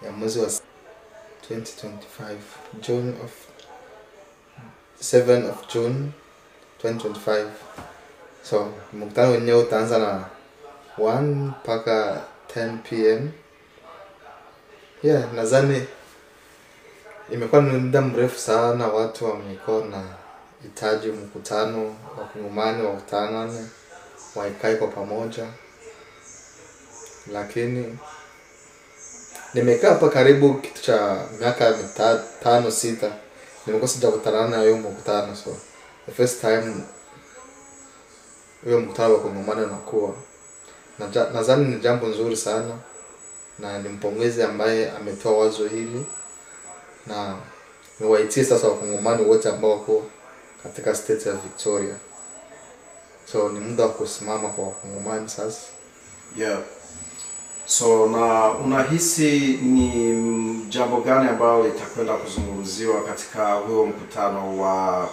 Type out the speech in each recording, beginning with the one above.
ya mwezi wa 2025 7 of June 2025. So mkutano wenyewe utaanza na 1 mpaka 10 PM. Nadhani imekuwa ni muda mrefu sana watu wamekuwa na hitaji mkutano wa Kongomani wakutanane waikae kwa pamoja, lakini nimekaa hapa karibu kitu cha miaka 5-6 nimekuwa sijakutana na hiyo mkutano. So the first time hiyo mkutano wa Kongomani unakuwa, nadhani ni jambo nzuri sana na nimpongeze ambaye ametoa wazo hili, na niwaitie sasa Wakongomani wote ambao wako katika state ya Victoria. So ni muda wa kusimama kwa Wakongomani sasa. So na unahisi ni jambo gani ambalo litakwenda kuzungumziwa katika huo mkutano wa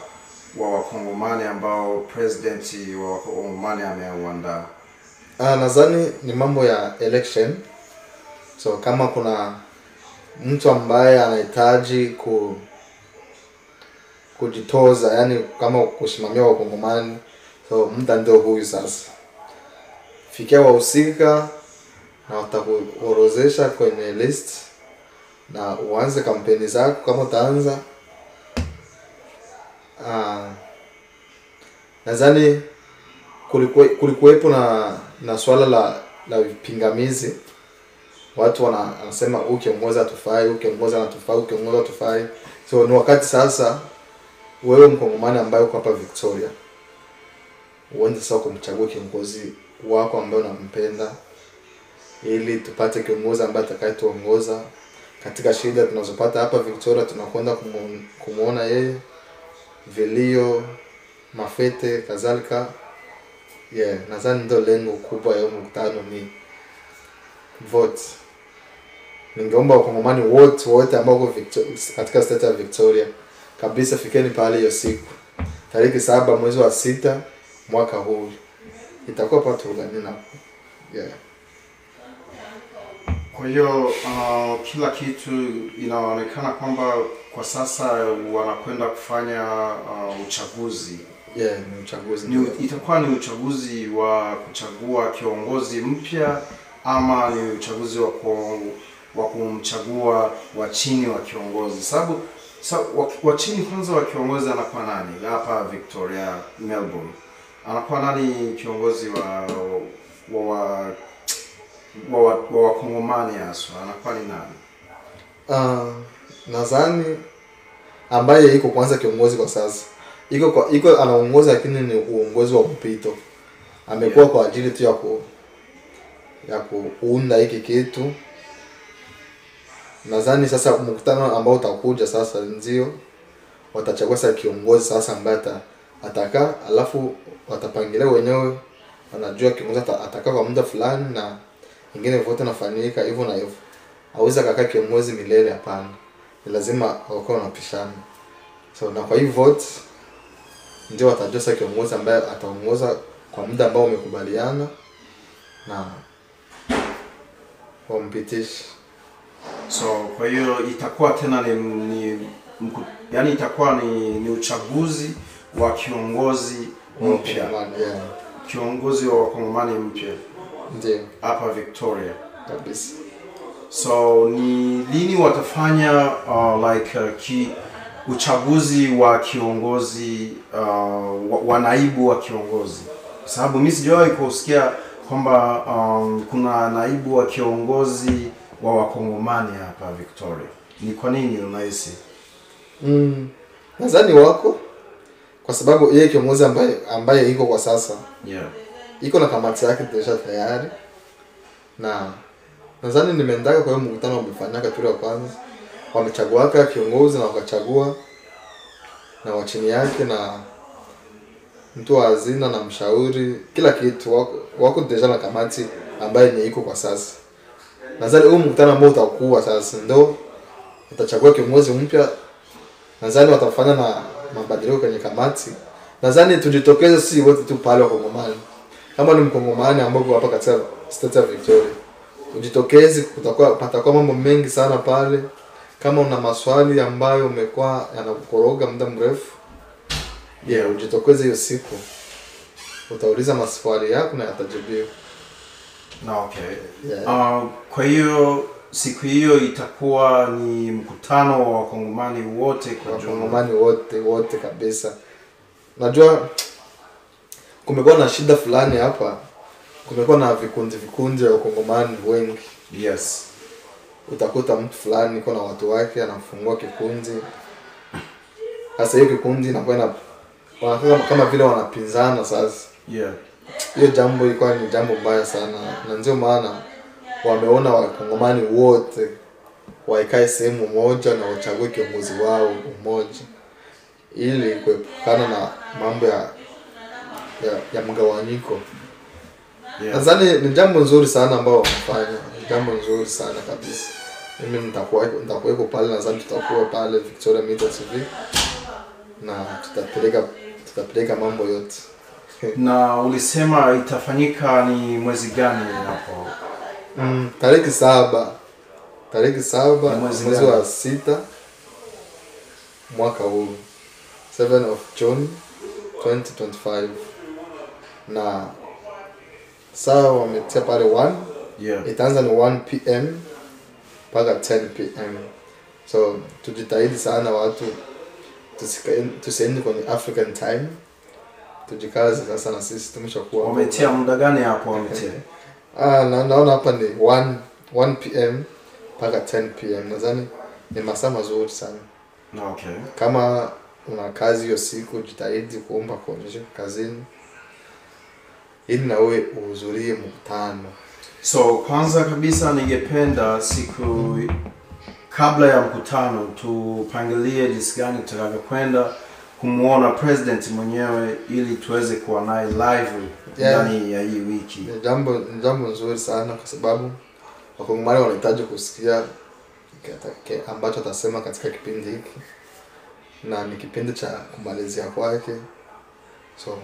Wakongomani ambao president wa Wakongomani ameuandaa? Nadhani ni mambo ya election. So kama kuna mtu ambaye anahitaji kujitoza, yani kama kusimamia Wakongomani, so muda ndio huyu sasa. Fikia wahusika na watakuorozesha kwenye list na uanze kampeni zako kama utaanza. Nadhani kulikuwepo na swala la pingamizi. Watu wanasema ukiongoza hatufai, ukiongoza hatufai, ukiongoza hatufai. So ni wakati sasa wewe Mkongomani ambaye uko hapa Victoria uanze sasa kumchagua kiongozi wako ambaye unampenda, ili tupate kiongozi ambaye atakayetuongoza katika shida tunazopata hapa Victoria. Tunakwenda kumuona yeye, vilio, mafete, kadhalika. Nadhani ndio lengo kubwa ya mkutano ni vote. Ningeomba Wakongomani wote ambao wako katika state ya Victoria kabisa, fikeni pale hiyo siku tarehe 7 mwezi wa 6 mwaka huu. Itakuwa pato gani na Kwa hiyo kila kitu inaonekana kwamba kwa sasa wanakwenda kufanya uchaguzi. Ni uchaguzi. Itakuwa ni uchaguzi wa kuchagua kiongozi mpya ama ni uchaguzi wa kumchagua wa chini wa kiongozi? Sababu wa chini kwanza wa kiongozi anakuwa nani hapa Victoria, Melbourne? Anakuwa nani kiongozi wa Wakongomani hasa? Anakuwa ni nani? Nadhani ambaye iko kwanza kiongozi kwa sasa iko anaongoza, lakini ni uongozi wa mpito. Amekuwa kwa ajili tu ya kuunda hiki kitu. Nadhani sasa mkutano ambao utakuja sasa ndio watachagua sasa kiongozi sasa ambaye ataka, alafu watapangilia wenyewe, wanajua kiongozi ataka kwa muda fulani na ingine vote nafanyika hivyo na hivyo. Hawezi kaka kiongozi milele, hapana. Ni lazima wako wanapishana. So na kwa hivyo vote ndio watajua sasa kiongozi ambaye ataongoza kwa muda ambao umekubaliana na wampitisha. So kwa hiyo itakuwa tena yani itakuwa ni uchaguzi wa kiongozi mpya. Kiongozi wa Wakongomani mpya. Ndio hapa Victoria kabisa. So ni lini watafanya uchaguzi wa kiongozi wa naibu wa kiongozi? Sababu mimi sijawahi kusikia kwamba kuna naibu wa kiongozi wa Wakongomani hapa Victoria. Ni kwa nini unahisi? Nadhani wako kwa sababu yeye kiongozi ambaye iko kwa sasa iko na kamati yake tayari, na nadhani nimeendaka kwa hiyo mkutano wamefanyaka tu ya kwanza, wamechagua kiongozi na wakachagua na wachini yake na mtu wa hazina na mshauri, kila kitu wako deja na kamati ambaye ni iko kwa sasa. Nadhani huo mkutano ambao utakuwa sasa ndio utachagua kiongozi mpya. Nadhani watafanya na mabadiliko kwenye kamati. Nadhani tujitokeze si wote tu pale Wakongomani. Kama ni Mkongomani ambao hapa katika state ya Victoria, ujitokeze, patakuwa mambo mengi sana pale. Kama una maswali ambayo umekuwa yanakukoroga muda mrefu, ujitokeze hiyo siku. Utauliza maswali yako na yatajibiwa. Kwa hiyo siku hiyo itakuwa ni mkutano wa wakongomani wote kwa jumla. Wakongomani wote kabisa. Najua kumekuwa na shida fulani hapa. Kumekuwa na vikundi vya wakongomani wengi. Yes. Utakuta mtu fulani iko na watu wake anafungua kikundi. Sasa hiyo kikundi inakuwa kama vile wanapinzana sasa. Hiyo jambo ilikuwa ni jambo mbaya sana, na ndio maana wameona wakongomani wote waikae sehemu moja na wachague kiongozi wao mmoja ili kuepukana na mambo ya mgawanyiko. Nadhani ni jambo nzuri sana ambao wamefanya, ni jambo nzuri sana kabisa. Mimi nitakuwepo pale, nadhani tutakuwa pale Victoria Media TV na tutapeleka mambo yote. Na ulisema itafanyika ni mwezi gani hapo? Tarehe 7 mwezi wa 6 mwaka huu, 7 of June 2025. Na saa wametia pale 1. Itaanza ni 1 PM mpaka 10 PM. So tujitahidi sana watu tusiende kwenye African time. Tujikaze sasa, na sisi tumeshakuwa. Wametia muda gani hapo wametia? Naona hapa ni 1 PM mpaka 10 PM. Nadhani ni masaa mazuri sana. Kama una kazi hiyo siku, jitahidi kuomba kuonyesha kazini ili na wewe uhudhurie mkutano. So kwanza kabisa ningependa siku kabla ya mkutano tupangilie jinsi gani tutakavyokwenda kumuona president mwenyewe ili tuweze kuwa naye live ndani ya hii wiki. Jambo nzuri sana kwa sababu wakongomani wanahitaji kusikia ambacho atasema katika kipindi hiki, na ni kipindi cha kumalizia kwake. So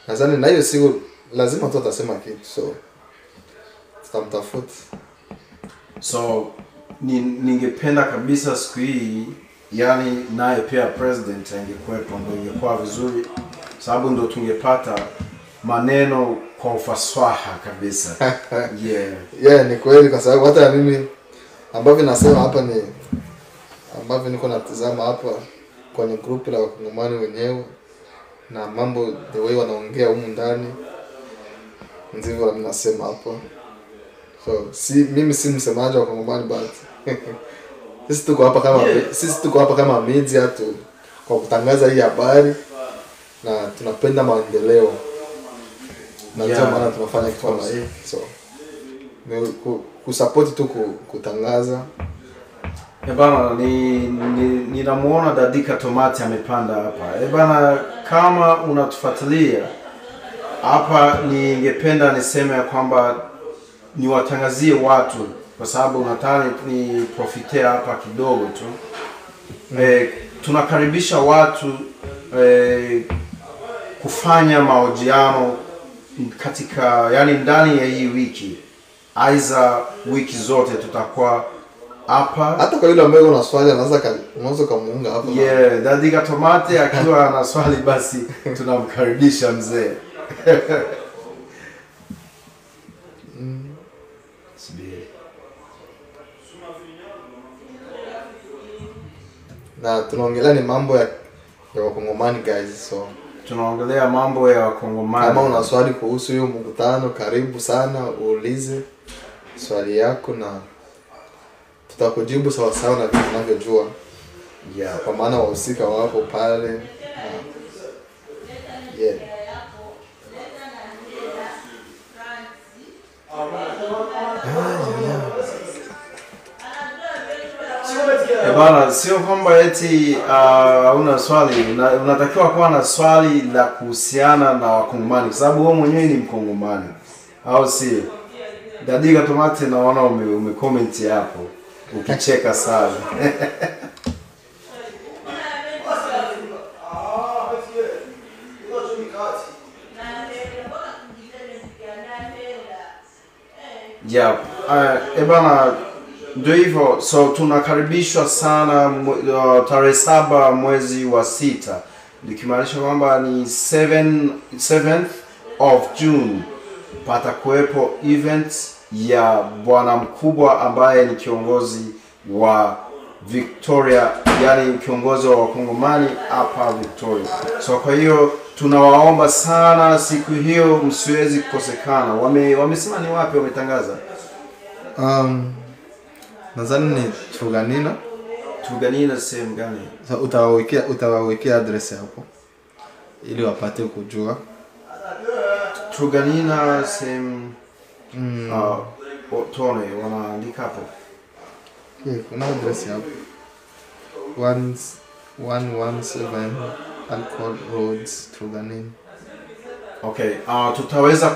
nadhani na hiyo siku lazima tu atasema kitu, so tutamtafuta. So ningependa kabisa siku hii yani naye pia president angekuwepo, ndio ingekuwa vizuri, sababu ndio tungepata maneno kwa ufasaha kabisa. Ni kweli, kwa sababu hata mimi ambavyo nasema hapa ni ambavyo niko natazama hapa kwenye group la wakongomani wenyewe na mambo the way wanaongea humu ndani, ndivyo mimi nasema hapa. So mimi si msemaji wa wakongomani, but sisi tuko hapa kama media tu kwa kutangaza hii habari, na tunapenda maendeleo, na ndio maana tunafanya kitu kama hii. So kusupport tu kutangaza. Bana, ninamuona Dadika Tomati amepanda hapa. Bana, kama unatufuatilia hapa, ningependa niseme kwamba niwatangazie watu, kwa sababu nataka ni profite hapa kidogo tu. Tunakaribisha watu kufanya mahojiano katika yani ndani ya hii wiki. Aiza wiki zote tutakuwa hapa. Hata kwa yule ambaye una swali unaweza kumuunga hapa. Dadika Tomati akiwa ana swali basi tunamkaribisha mzee. Na tunaongelea ni mambo ya wakongomani guys, so tunaongelea mambo ya wakongomani. Kama una swali kuhusu hiyo mkutano, karibu sana uulize swali yako na tutakujibu sawa sawa na vile tunavyojua. Kwa maana wahusika wako pale. Bana, sio kwamba eti una swali, unatakiwa kuwa na swali la kuhusiana na wakongomani, kwa sababu wewe mwenyewe ni mkongomani, au si? Dadika Tomati, naona umecomment hapo ukicheka sana. Ebana, ndio hivyo. So tunakaribishwa sana tarehe 7 mwezi wa 6, nikimaanisha kwamba ni 7th of June patakuwepo event ya bwana mkubwa ambaye ni kiongozi wa Victoria, yani kiongozi wa Wakongomani hapa Victoria. So kwa hiyo tunawaomba sana siku hiyo msiwezi kukosekana. Wamesema ni wapi wametangaza? Nadhani ni Truganina. Truganina sehemu gani? So, utawawekea address hapo ili wapate kujua. Truganina sehemu tuone wanaandika hapo. Kuna address hapo. 117 Alcohol Roads, Truganina. Okay, tutaweza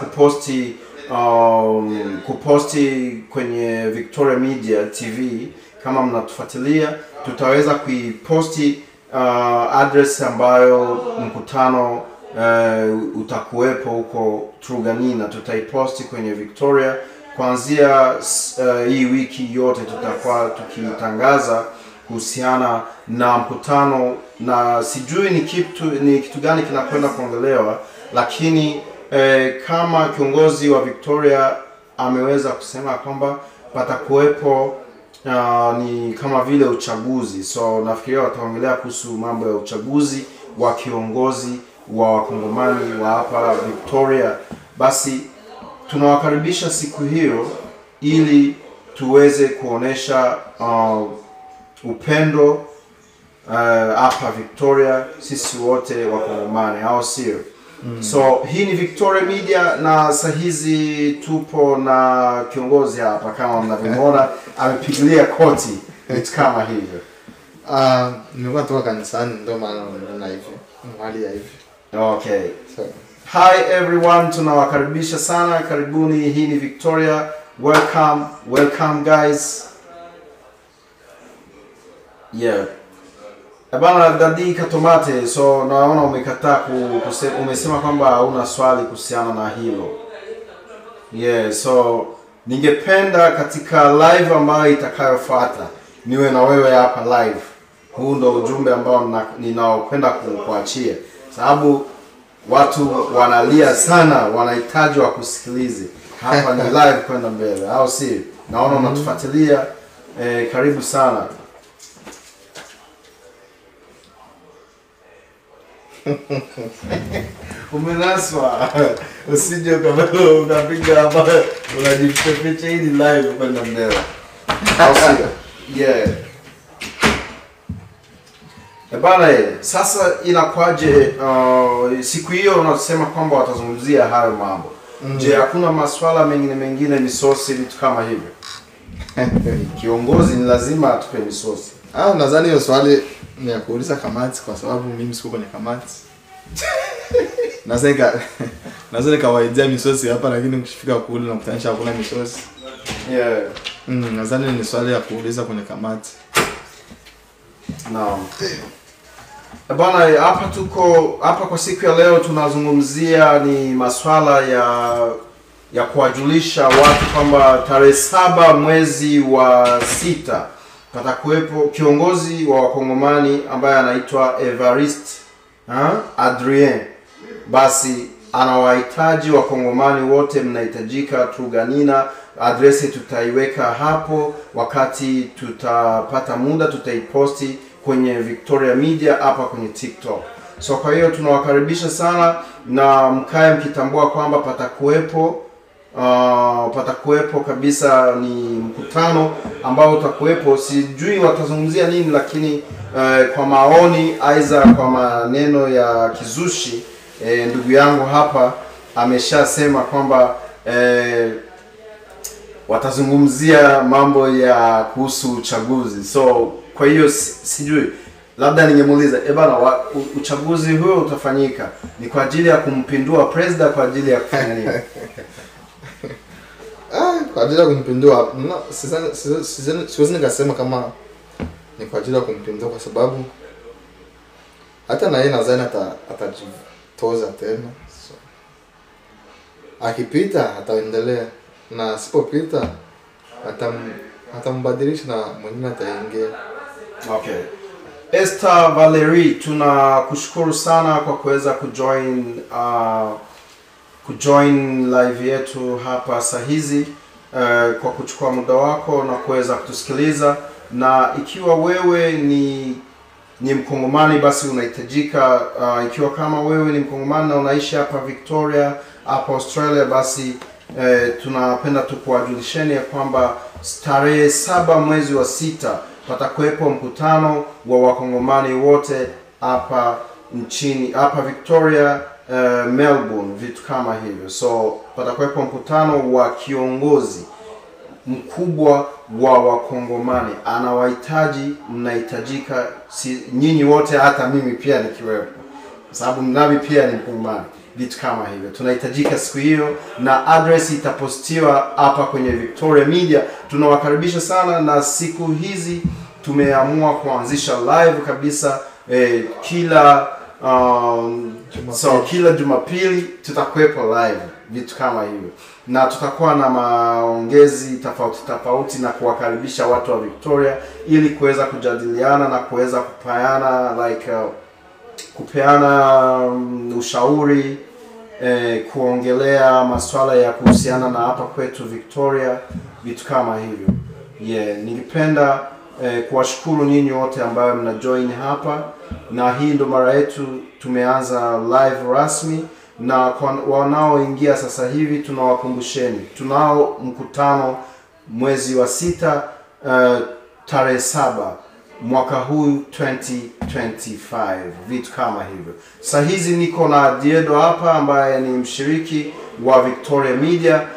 kuposti kwenye Victoria Media TV. Kama mnatufuatilia, tutaweza kuiposti address ambayo mkutano utakuwepo huko Truganina. Tutaiposti kwenye Victoria kuanzia hii wiki yote. Tutakuwa tukitangaza kuhusiana na mkutano, na sijui ni kitu gani kinakwenda kuongelewa, lakini kama kiongozi wa Victoria ameweza kusema kwamba patakuwepo ni kama vile uchaguzi. So nafikiria wataongelea kuhusu mambo ya uchaguzi wa kiongozi wa Wakongomani wa hapa Victoria. Basi tunawakaribisha siku hiyo ili tuweze kuonesha upendo hapa Victoria, sisi wote Wakongomani, au sio? So hii ni Victoria Media, na saa hizi tupo na kiongozi hapa kama mnavyoona amepigilia koti vitu kama hivyo. Nilikuwa toka kanisani ndio maana naona hivi. Hali ya hivi. Okay. So, hi everyone, tunawakaribisha sana, karibuni. Hii ni Victoria. Welcome guys. Yeah. Bana Dadi Katomate, so naona umekataa umesema kwamba hauna swali kuhusiana na hilo. Yeah, so ningependa katika live ambayo itakayofuata niwe na wewe hapa live. Huu ndo ujumbe ambao ninaopenda kukuachia, sababu watu wanalia sana, wanahitaji wa kusikilize. Hapa ni live kwenda mbele, au si? Naona unatufuatilia, karibu sana. Umenaswa. Usije ukapiga hapa unajificha hii live kwenda mbele. Au sio? Yeah. Bana, sasa inakwaje siku hiyo unasema kwamba watazungumzia hayo mambo. Je, hakuna maswala mengine misosi vitu kama hivyo? Kiongozi ni lazima atupe misosi. Nadhani hiyo swali ni ya kuuliza kamati, kwa sababu mimi siko kwenye kamati. Naweza nikawaidia misosi hapa, lakini ukifika kule na kutanisha hakuna misosi. Yeah. Nadhani ni swali ya kuuliza kwenye kamati. Naam. Bana, hapa kwa siku ya leo tunazungumzia ni maswala ya kuwajulisha watu kwamba tarehe 7 mwezi wa 6 patakuwepo kiongozi wa Wakongomani ambaye anaitwa Evariste Adrien. Basi anawahitaji Wakongomani wote, mnahitajika Truganina. Adresi tutaiweka hapo, wakati tutapata muda tutaiposti kwenye Victoria Media hapa kwenye TikTok. So kwa hiyo tunawakaribisha sana, na mkae mkitambua kwamba patakuwepo kabisa, ni mkutano ambao utakuwepo. Sijui watazungumzia nini, lakini kwa maoni aidha kwa maneno ya kizushi, ndugu yangu hapa ameshasema kwamba watazungumzia mambo ya kuhusu uchaguzi. So kwa hiyo sijui, labda ningemuuliza bana, uchaguzi huo utafanyika ni kwa ajili ya kumpindua president, kwa ajili ya kufanya nini? Kwa ajili ya kumpindua, siwezi nikasema kama ni kwa ajili ya kumpindua, kwa sababu hata na yeye nadhani atajitoza tena. So akipita ataendelea, na asipopita atambadilisha na mwingine ataingia. Okay. Esther Valerie, tunakushukuru sana kwa kuweza kujoin live yetu hapa saa hizi, kwa kuchukua muda wako na kuweza kutusikiliza. Na ikiwa wewe ni Mkongomani, basi unahitajika, ikiwa kama wewe ni Mkongomani na unaishi hapa Victoria, hapa Australia, basi tunapenda tukuwajulisheni ya kwamba tarehe 7 mwezi wa 6 patakuwepo mkutano wa Wakongomani wote hapa nchini, hapa Victoria, Melbourne, vitu kama hivyo. So patakuwepo mkutano wa kiongozi mkubwa wa Wakongomani, anawahitaji, mnahitajika nyinyi wote, hata mimi pia nikiwepo, sababu mnabi pia ni Mkongomani, vitu kama hivyo. Tunahitajika siku hiyo, na address itapostiwa hapa kwenye Victoria Media. Tunawakaribisha sana, na siku hizi tumeamua kuanzisha live kabisa, kila kila Jumapili tutakuwepo live, vitu kama hivyo, na tutakuwa na maongezi tofauti na kuwakaribisha watu wa Victoria ili kuweza kujadiliana na kuweza kupeana ushauri, kuongelea masuala ya kuhusiana na hapa kwetu Victoria, vitu kama hivyo. Ningependa kuwashukuru nyinyi wote ambao mnajoin hapa, na hii ndo mara yetu tumeanza live rasmi, na wanaoingia sasa hivi tunawakumbusheni tunao mkutano mwezi wa 6, tarehe 7 mwaka huu 2025, vitu kama hivyo. Sasa hizi niko na Diedo hapa ambaye ni mshiriki wa Victoria Media,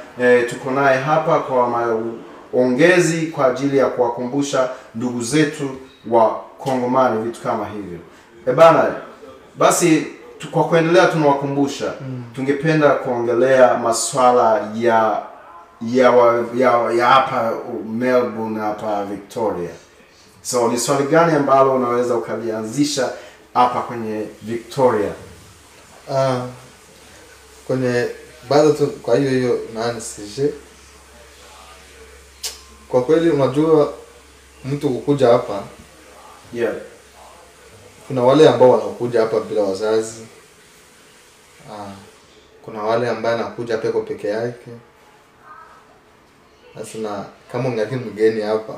tuko naye hapa kwa maongezi kwa ajili ya kuwakumbusha ndugu zetu wa Kongomani, vitu kama hivyo. Bana, basi kwa kuendelea tunawakumbusha, tungependa kuongelea masuala ya hapa Melbourne, hapa Victoria. So ni swali gani ambalo unaweza ukalianzisha hapa kwenye Victoria? Kwenye bado tu kwa hiyo nani sije. Kwa kweli unajua mtu kukuja hapa, kuna wale ambao wanakuja hapa bila wazazi. Kuna wale ambao wanakuja peko peke yake. Sasa kama ungaki mgeni hapa,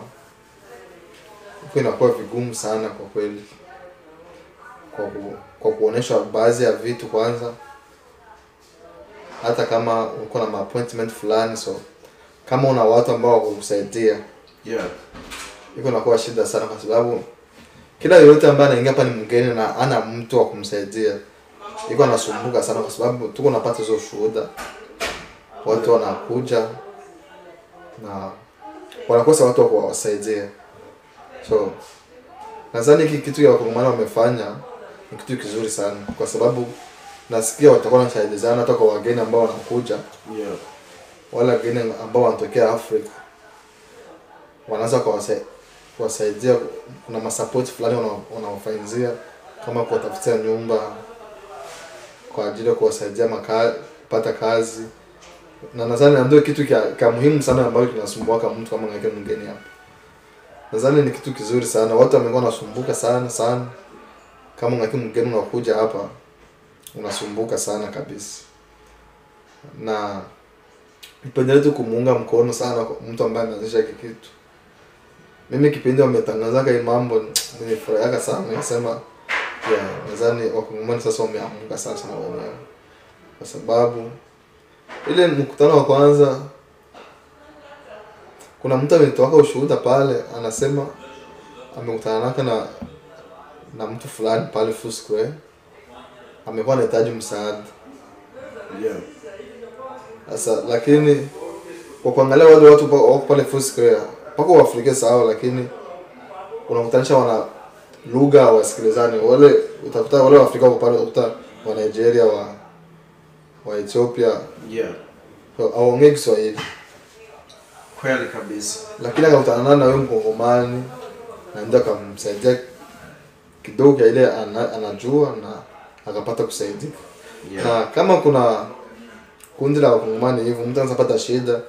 inakuwa vigumu sana kwa kweli, kwa kuonesha baadhi ya vitu kwanza, hata kama uko na appointment fulani. So kama una watu ambao wakukusaidia, iko inakuwa shida sana, kwa sababu kila yote ambaye anaingia hapa ni mgeni na ana mtu wa kumsaidia, iko anasumbuka sana, kwa sababu tuko napata hizo shuhuda, watu wanakuja na wanakosa watu wa kuwasaidia. So nadhani hiki kitu ya Wakongomani wamefanya ni kitu kizuri sana, kwa sababu nasikia watakuwa wanasaidiana hata kwa wageni ambao wanakuja. Wale wageni ambao wanatokea Afrika wanaanza kuwasaidia, kuna masupport fulani wanawafanyia, kama kuwatafutia nyumba kwa ajili ya kuwasaidia kupata kazi. Na nadhani ndio kitu cha muhimu sana ambacho kinasumbua kama mtu kama ngeke mgeni hapa. Nadhani ni kitu kizuri sana. Watu wamekuwa wanasumbuka sana. Kama ngeke mgeni unakuja hapa, unasumbuka sana kabisa. Na nipende tu kumuunga mkono sana mtu ambaye anaanzisha hiki kitu. Mimi kipindi wametangaza hii mambo nilifurahia sana, nikasema nadhani Wakongomani sasa wameamka sana wenyewe, kwa sababu ile mkutano wa kwanza kuna mtu alitoka ushuhuda pale, anasema amekutana na mtu fulani pale Foursquare, amekuwa anahitaji msaada. Sasa lakini kwa kuangalia wale watu wako pale Foursquare, pako Waafrika sawa, lakini unakutanisha wana lugha wasikilizani. Wale utakuta wale Waafrika wako pale, utakuta wa Nigeria, wa Ethiopia, hawaongei Kiswahili. Kweli kabisa. Lakini akakutana na wewe Mkongomani, na ndio akamsaidia kidogo ile anajua, na akapata kusaidika. Na kama kuna kundi la Wakongomani hivyo, mtu anapata shida,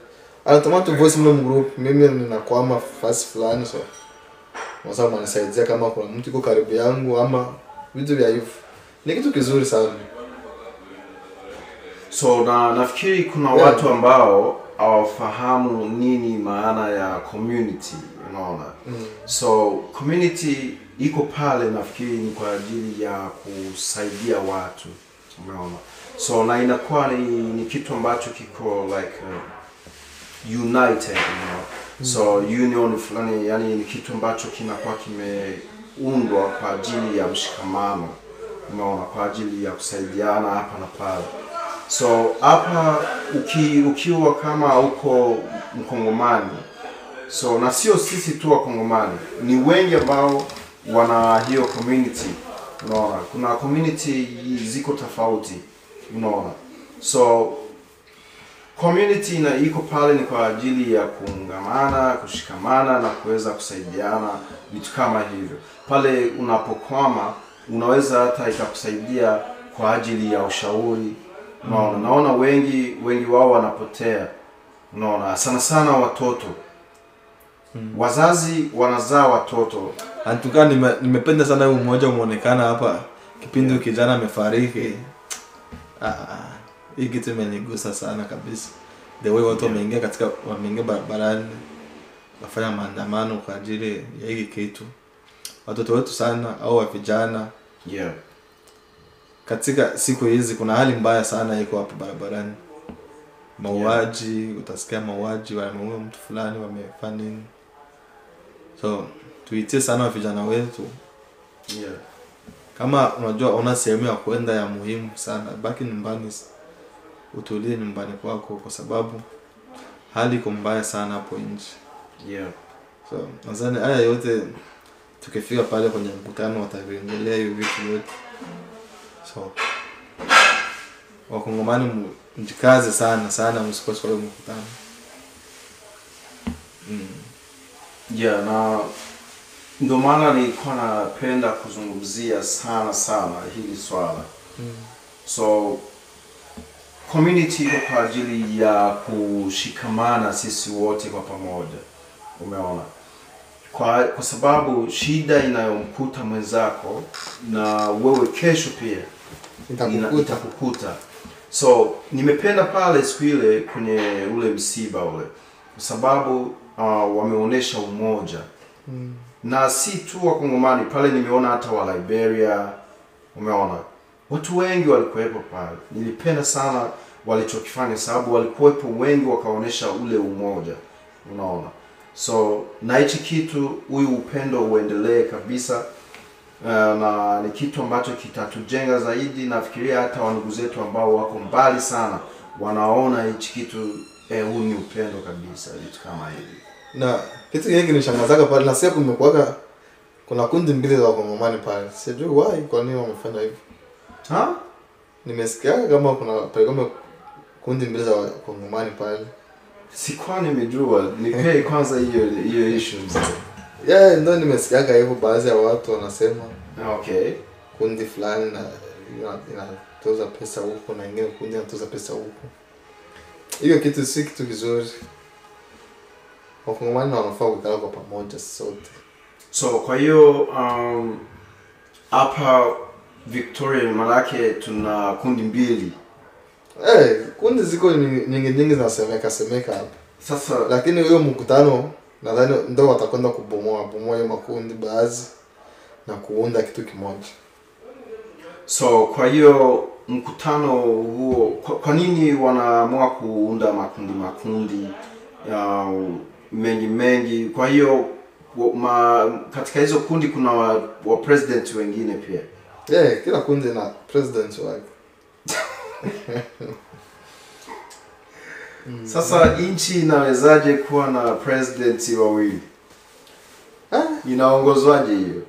anatuma tu voice mlo group, mimi ninakwama fasi fulani, so wasa mwanisaidia kama kuna mtu yuko karibu yangu ama vitu vya hivyo. Ni kitu kizuri sana. So nafikiri kuna watu ambao hawafahamu nini maana ya community, unaona. So community iko pale, nafikiri ni kwa ajili ya kusaidia watu, unaona. So na inakuwa ni kitu ambacho kiko like united, you know. So union fulani, yani ni kitu ambacho kinakuwa kimeundwa kwa ajili ya mshikamano, unaona, kwa ajili ya kusaidiana hapa na pale. So hapa ukiwa kama uko Mkongomani, so na sio sisi tu wa Kongomani, ni wengi ambao wana hiyo community, unaona. Kuna community ziko tofauti, unaona. So community na iko pale ni kwa ajili ya kuungamana, kushikamana na kuweza kusaidiana, vitu kama hivyo. Pale unapokwama unaweza hata ikakusaidia kwa ajili ya ushauri. Unaona, naona wengi wao wanapotea. Unaona, sana watoto. Wazazi wanazaa watoto. Antuka nimependa sana huyu mmoja umeonekana hapa kipindi kijana amefariki. Hii kitu imenigusa sana kabisa. The way watu wameingia barabarani wafanya maandamano kwa ajili ya hiki kitu. Watoto wetu sana au wa vijana. Yeah. Katika siku hizi kuna hali mbaya sana iko hapo barabarani. Mauaji, utasikia mauaji, wameua mtu fulani, wamefanya nini. So tuitie sana vijana wetu. Yeah. Kama unajua una sehemu ya kwenda ya muhimu sana, baki nyumbani, utulie nyumbani kwako kwa sababu hali iko mbaya sana hapo nje. Yeah. So nadhani haya yote tukifika pale kwenye mkutano wataongelea hiyo vitu yote. So Wakongomani mjikaze sana msikose kwa mkutano. Yeah, na ndio maana nilikuwa napenda kuzungumzia sana hili swala. So community iko kwa ajili ya kushikamana sisi wote kwa pamoja. Umeona? Kwa sababu shida inayomkuta mwenzako na wewe kesho pia itakukuta. So nimependa pale siku ile kwenye ule msiba ule kwa sababu wameonesha umoja. Na si tu wa Kongomani, pale nimeona hata wa Liberia, umeona. Watu wengi walikuwepo pale. Nilipenda sana walichokifanya sababu walikuwepo wengi wakaonesha ule umoja, unaona. So na hichi kitu, huyu upendo uendelee kabisa. Na ni kitu ambacho kitatujenga zaidi. Nafikiria hata wandugu zetu ambao wako mbali sana wanaona hichi kitu, huu ni upendo kabisa, vitu kama hivi. Na kitu kingine kinishangaza pale, na sasa kumekuwa kuna kundi mbili za Wakongomani pale. Sijui why, kwa nini wamefanya hivyo. Nimesikia kama kuna pale kundi mbili za Wakongomani pale. Sikuwa nimejua, nipee kwanza hiyo issues. Yeah, ndio nimesikia hivyo, baadhi ya watu wanasema okay, kundi fulani na inatoza pesa huko na ingine kundi inatoza pesa huko. Hiyo kitu si kitu kizuri. Wakongomani wanafaa kukaa kwa pamoja sote. So kwa hiyo hapa Victoria manake tuna kundi mbili. Kundi ziko nyingi zinasemeka hapa. Sasa lakini hiyo mkutano nadhani ndio watakwenda kubomoa hiyo makundi baadhi na kuunda kitu kimoja. So kwa hiyo mkutano huo, kwa nini wanaamua kuunda makundi mengi? Kwa hiyo katika hizo kundi kuna wa president wengine pia. Kila kundi na president wake. Sasa nchi inawezaje kuwa na president wawili? Inaongozwaje hiyo?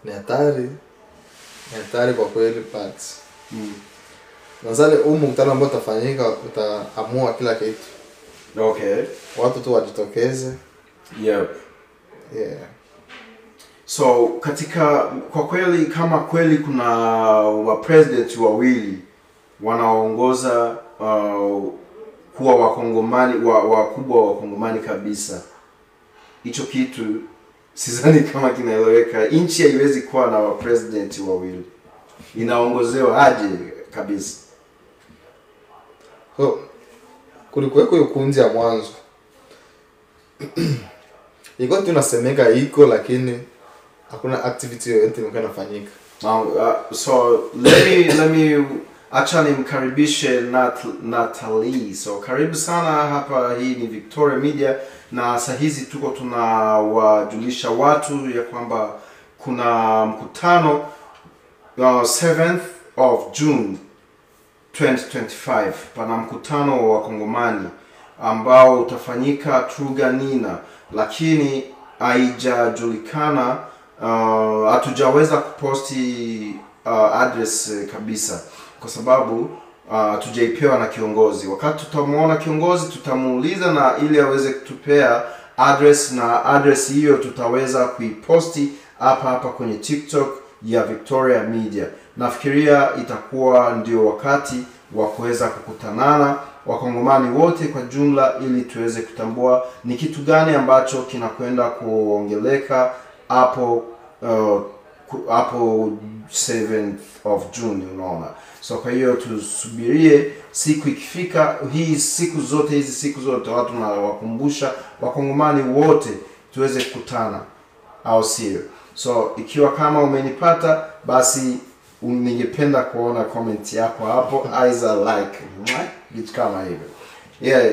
Ni hatari kwa kweli parts. Nadhani mkutano ambao utafanyika utaamua kila kitu. Okay. Watu tu wajitokeze. Yep. Yeah. So kwa kweli kama kweli kuna wa president wawili wanaongoza kuwa wakongomani wakubwa wa wakongomani kabisa. Hicho kitu sidhani kama kinaeleweka. Nchi haiwezi kuwa na president wawili. Inaongozewa aje kabisa. So, kulikuweko hiyo kundi ya mwanzo. Iko tunasemeka iko, lakini hakuna activity yoyote inafanyika. So let me actually mkaribishe Natalie. So karibu sana hapa, hii ni Victoria Media, na saa hizi tuko tunawajulisha watu ya kwamba kuna mkutano 7th of June 2025. Pana mkutano wa Kongomani ambao utafanyika Truganina, lakini haijajulikana, hatujaweza kuposti address kabisa kwa sababu tujaipewa na kiongozi. Wakati tutamuona kiongozi tutamuuliza na ili aweze kutupea address, na address hiyo tutaweza kuiposti hapa kwenye TikTok ya Victoria Media. Nafikiria itakuwa ndio wakati wa kuweza kukutanana wakongomani wote kwa jumla, ili tuweze kutambua ni kitu gani ambacho kinakwenda kuongeleka hapo 7th of June, unaona. So kwa hiyo tusubirie siku ikifika. Hizi siku zote watu na wakumbusha wakongomani wote tuweze kukutana, au sio? So ikiwa kama umenipata, basi ningependa kuona comment yako hapo, either like vitu kama hivyo.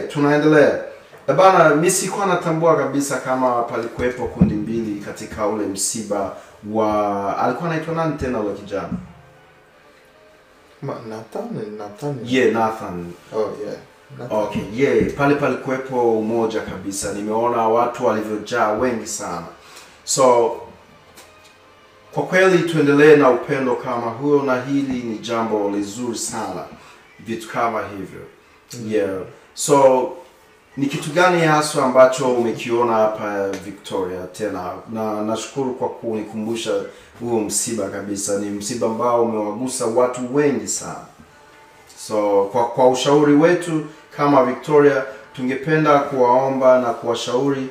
Tunaendelea. Bana, mimi sikuwa natambua kabisa kama palikuwepo kundi mbili katika ule msiba wa, alikuwa anaitwa nani tena ule kijana? Nathan. Nathan. Oh yeah. Nathan. Okay, pale palikuwepo umoja kabisa. Nimeona watu walivyojaa wengi sana. So kwa kweli tuendelee na upendo kama huo, na hili ni jambo lizuri sana, vitu kama hivyo. So ni kitu gani hasa ambacho umekiona hapa Victoria tena? Na nashukuru kwa kunikumbusha huo msiba kabisa. Ni msiba ambao umewagusa watu wengi sana. So kwa ushauri wetu kama Victoria, tungependa kuwaomba na kuwashauri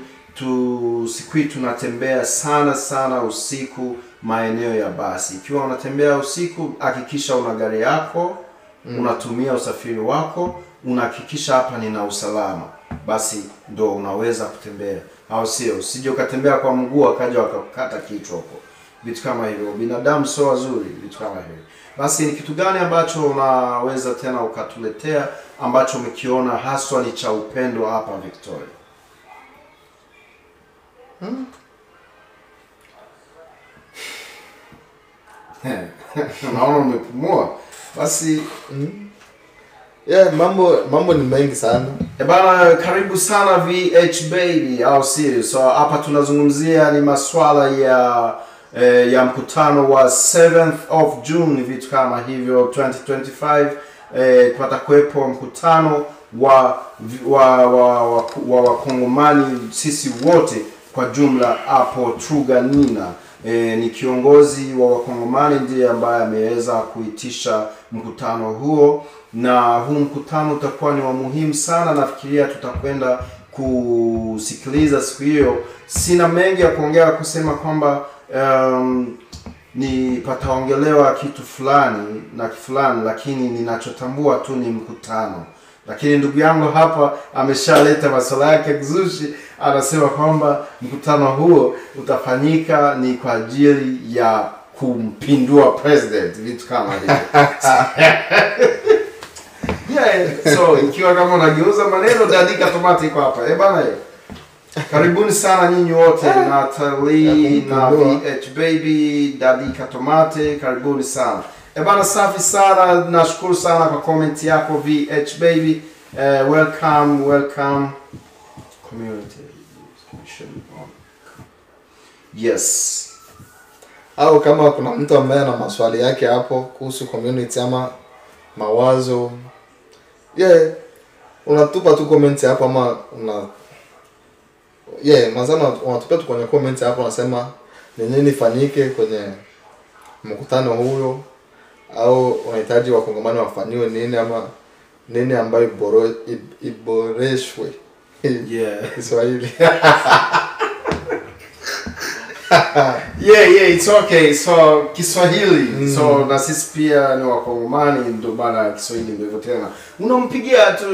siku hii tunatembea sana usiku maeneo ya basi. Ikiwa unatembea usiku, hakikisha una gari yako, unatumia usafiri wako, unahakikisha hapa nina usalama, basi ndo unaweza kutembea, au sio? Usije ukatembea kwa mguu akaja wakakata kichwa huko, vitu kama hivyo. Binadamu sio wazuri, vitu kama hivyo. Basi ni kitu gani ambacho unaweza tena ukatuletea ambacho umekiona haswa ni cha upendo hapa Victoria? Naona umepumua. Basi mambo ni mengi sana. Bana, karibu sana VH baby, au serious. So hapa tunazungumzia ni maswala ya mkutano wa 7th of June, vitu kama hivyo 2025. Patakuwepo mkutano wa wakongomani sisi wote kwa jumla hapo Truganina. Ni kiongozi wa wakongomani ndiye ambaye ameweza kuitisha mkutano huo, na huu mkutano utakuwa ni wa muhimu sana. Nafikiria tutakwenda kusikiliza siku hiyo. Sina mengi ya kuongea kusema kwamba ni pataongelewa kitu fulani na fulani, lakini ninachotambua tu ni mkutano. Lakini ndugu yangu hapa ameshaleta masuala yake kizushi, anasema kwamba mkutano huo utafanyika ni kwa ajili ya kumpindua president, vitu kama hivyo. So ikiwa kama unageuza maneno, Daddy Katomate iko hapa. Bana, karibuni sana nyinyi wote, Natalie na VH baby, Daddy Katomate, karibuni sana. Bana, safi sana, nashukuru sana kwa comment yako VH baby. Welcome community. Yes. Au kama kuna mtu ambaye ana maswali yake hapo kuhusu community ama mawazo, unatupa tu comment hapo, ama unatupa tu kwenye comment hapo, unasema ni nini fanyike kwenye mkutano huyo, au unahitaji wakongomani wafanyiwe nini, ama nini ambayo iboreshwe Kiswahili. Yeah, it's okay. So Kiswahili. So na sisi pia ni Wakongomani, ndio maana Kiswahili ndio hivyo tena. Unampigia tu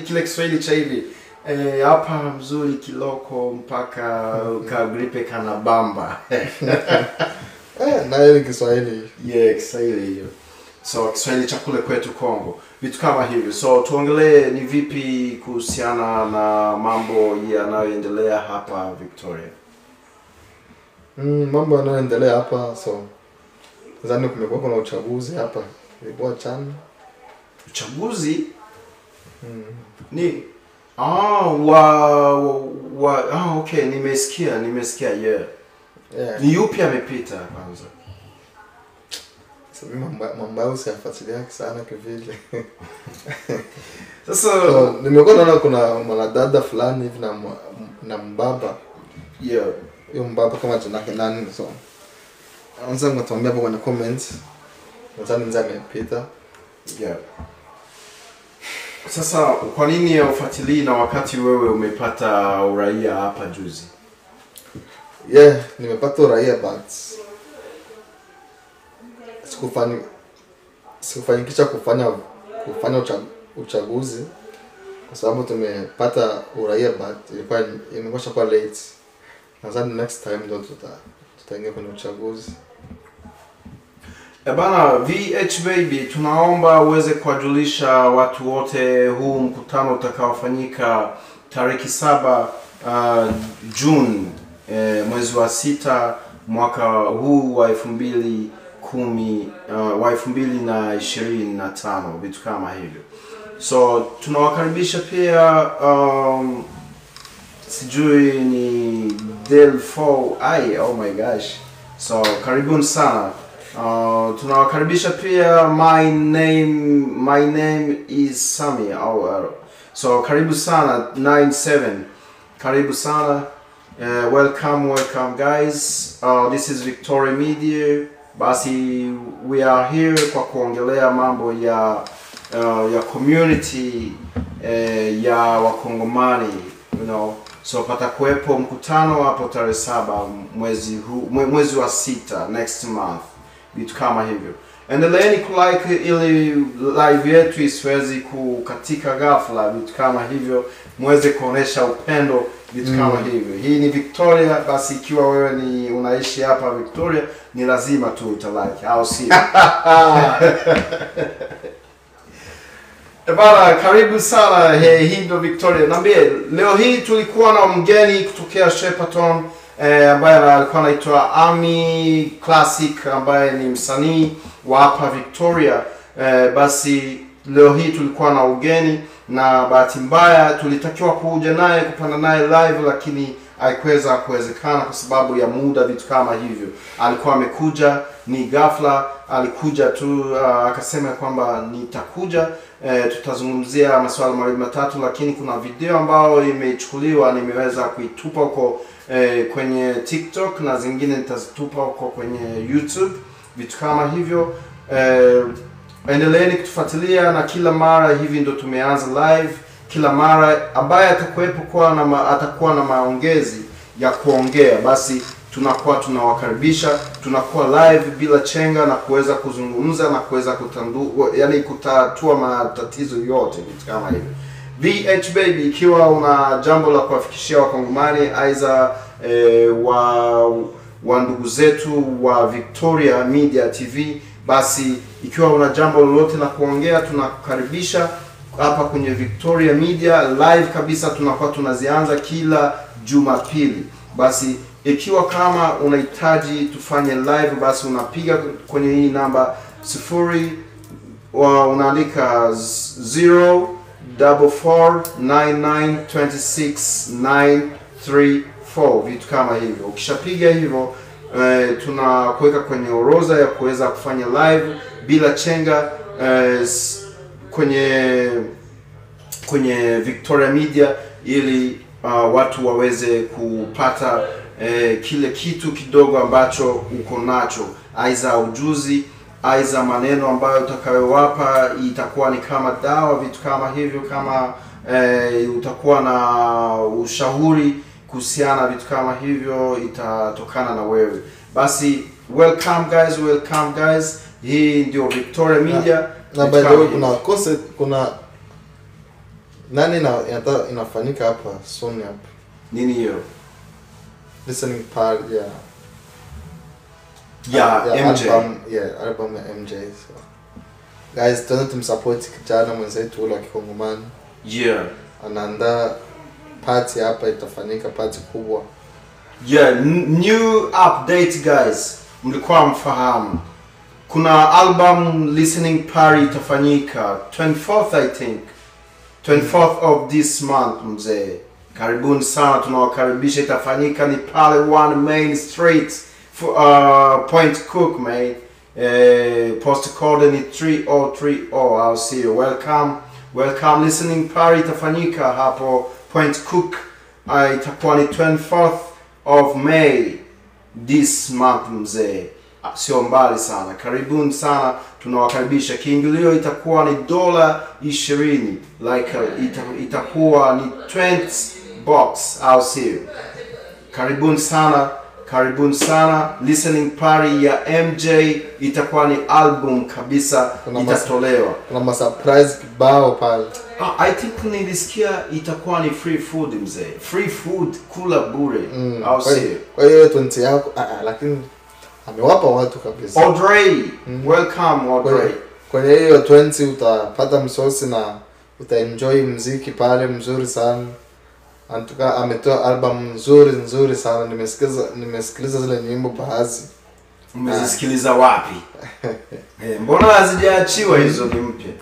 kile Kiswahili cha hivi. Hapa mzuri kiloko mpaka kagripe kana bamba. Na ile Kiswahili. Yeah, Kiswahili hiyo. So Kiswahili cha kule kwetu Kongo. Vitu kama hivyo. So tuongelee ni vipi kuhusiana na mambo yanayoendelea hapa Victoria. Mambo yanayoendelea hapa, so nadhani kumekuwa kuna uchaguzi hapa. Ilikuwa chana. Uchaguzi? Ni okay, nimesikia, yeah. Ni yupi amepita kwanza? Sasa mambo yao siyafuatilia sana kivile. Sasa nimekuwa naona kuna mwanadada fulani hivi na mbaba. Yeah. Hiyo mbaba kama jina yake nani, so anza mtuambia hapo kwenye comments. Nadhani nza amepita. Yeah. Sasa kwa nini ufuatilii na wakati wewe umepata uraia hapa juzi? Yeah, nimepata uraia but sikufanikisha kufanya uchaguzi kwa sababu tumepata uraia but imekwisha kwa late. Nadhani next time ndo tutaingia kwenye uchaguzi. Bana VH Baby, tunaomba uweze kuwajulisha watu wote huu mkutano utakaofanyika tarehe 7 June mwezi wa 6 mwaka huu wa 2025, vitu kama hivyo. So tunawakaribisha pia sijui ni Delfo oh my gosh. So karibuni sana. Tunawakaribisha pia my name is Sami. So karibu sana 97. Karibu sana. Welcome guys. This is Victoria Media. Basi we are here kwa kuongelea mambo ya community ya Wakongomani, you know. So patakuwepo mkutano hapo tarehe 7 mwezi wa 6 next month. Vitu kama hivyo. Endeleeni kulike ili live yetu isiwezi kukatika ghafla, vitu kama hivyo. Muweze kuonesha upendo, vitu kama hivyo. Hii ni Victoria, basi ikiwa wewe ni unaishi hapa Victoria, ni lazima tu utalike au si. Bana, karibu sana. Hii ndio Victoria. Niambie, leo hii tulikuwa na mgeni kutokea Shepparton ambaye alikuwa anaitwa Ami Classic, ambaye ni msanii wa hapa Victoria. Basi leo hii tulikuwa na ugeni na bahati mbaya tulitakiwa kuja naye kupanda naye live, lakini haikuweza kuwezekana kwa sababu ya muda, vitu kama hivyo. Alikuwa amekuja ni ghafla, alikuja tu akasema kwamba nitakuja, tutazungumzia masuala mawili matatu, lakini kuna video ambayo imechukuliwa nimeweza kuitupa huko kwenye TikTok na zingine nitazitupa huko kwenye YouTube, vitu kama hivyo. Endeleeni kutufuatilia na kila mara hivi ndo tumeanza live. Kila mara ambaye atakuwa na maongezi ya kuongea, basi tunawakaribisha, tunakuwa live bila chenga na kuweza kuzungumza na kuweza kutatua matatizo yote, vitu kama hivyo. VH Baby, ikiwa una jambo la kuwafikishia Wakongomani aidha wa ndugu zetu wa Victoria Media TV, basi ikiwa una jambo lolote la kuongea, tunakukaribisha hapa kwenye Victoria Media live kabisa. Tunakuwa tunazianza kila Jumapili. Basi ikiwa kama unahitaji tufanye live, basi unapiga kwenye hii namba 0 unaandika 044992694, vitu kama hivyo. Ukishapiga hivyo tunakuweka kwenye orodha ya kuweza kufanya live bila chenga kwenye Victoria Media, ili watu waweze kupata kile kitu kidogo ambacho uko nacho, aidha ujuzi aiza maneno ambayo utakayowapa itakuwa ni kama dawa, vitu kama hivyo, kama utakuwa na ushauri kuhusiana vitu kama hivyo, itatokana na wewe. Basi welcome guys. Hii ndio Victoria Media. Na by the way kuna nani inafanyika hapa soon hapa? Nini hiyo? Listening party MJ. Album ya MJ. So guys, tuende tumsupport kijana mwenzetu ule wa Kikongomani. Anaandaa party hapa, itafanyika party kubwa. New update guys. Mlikuwa mfahamu kuna album listening party itafanyika 24th I think. 24th of this month mzee. Karibuni sana, tunawakaribisha. Itafanyika ni pale 1 Main Street Point Cook man. Post code ni 3030. I'll see you. Welcome listening party itafanyika hapo Point Cook. Itakuwa ni 24th of May this month mzee. Sio mbali sana. Karibuni sana, tunawakaribisha. Kiingilio itakuwa ni $20 like itakuwa ni 20 bucks. I'll see you. Karibuni sana. Listening party ya MJ itakuwa ni album kabisa, itatolewa. Kuna surprise kibao pale. I think nilisikia itakuwa ni free food mzee. Free food, kula bure. I'll see you. Kwa hiyo 20 yako lakini amewapa watu kabisa. Audrey, welcome Audrey. Kwa hiyo 20 utapata msosi na utaenjoy muziki pale mzuri sana. Antuka ametoa album nzuri sana. Nimesikiliza zile nyimbo baadhi. Umezisikiliza wapi? Mbona hazijaachiwa hizo ni mpya?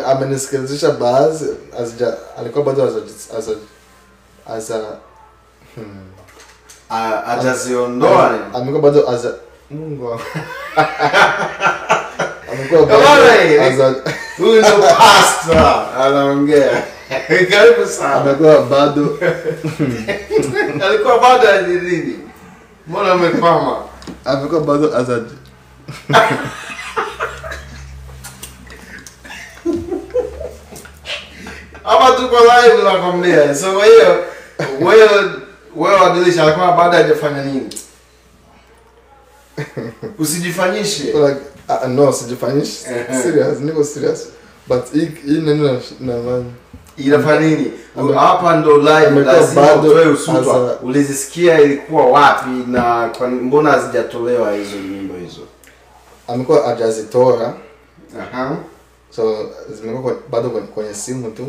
Amenisikilizisha baadhi, alikuwa bado ajaziondoa. Amekuwa bado Mungu wangu. Amekuwa bado huyu ndo pastor anaongea. Karibu sana. Amekuwa bado alikuwa bado nini? Mbona umekwama? Amekuwa bado ama tuko live nakwambia. So wewe wadilisha alikuwa baada hajafanya nini? Usijifanyishe. No, sijifanyishe. Serious, niko serious. But hii neno na man inafanya nini? Hapa ndo live lazima utoe usutwa. Ulizisikia ilikuwa wapi na mbona hazijatolewa hizo nyimbo hizo? Amekuwa hajazitoa. So zimekuwa bado kwenye simu tu,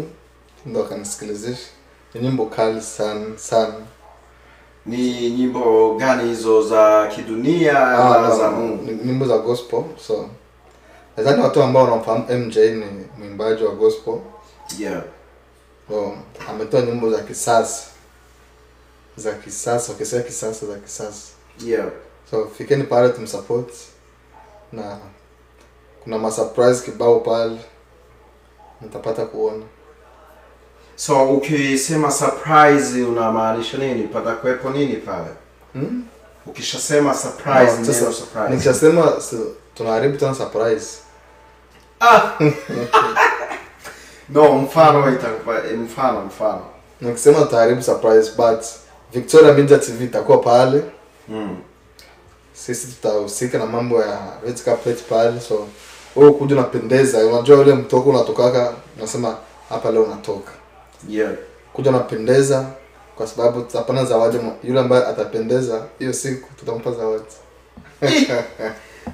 ndo akanisikilizisha. Ni nyimbo kali sana. Ni nyimbo gani hizo, za kidunia ama za Mungu? Nyimbo za gospel. So nadhani watu ambao wanamfahamu MJ ni mwimbaji wa gospel. So ametoa nyimbo za kisasa. Ukisema kisasa za kisasa. So fikeni pale tumsupport. Na kuna surprise kibao pale mtapata kuona. So ukisema surprise unamaanisha nini? Pata kuepo nini pale? Ukishasema surprise neno surprise. Nikishasema tunaharibu tena surprise. No, mfano itakuwa mfano. Nikisema tutaharibu surprise, but Victoria Media TV itakuwa pale. Sisi tutahusika na mambo ya red carpet pale. So wewe kuja unapendeza. Unajua ule mtoko unatokaka, unasema hapa leo unatoka. Kuja unapendeza kwa sababu tutapana zawadi. Yule ambaye atapendeza hiyo siku tutampa zawadi.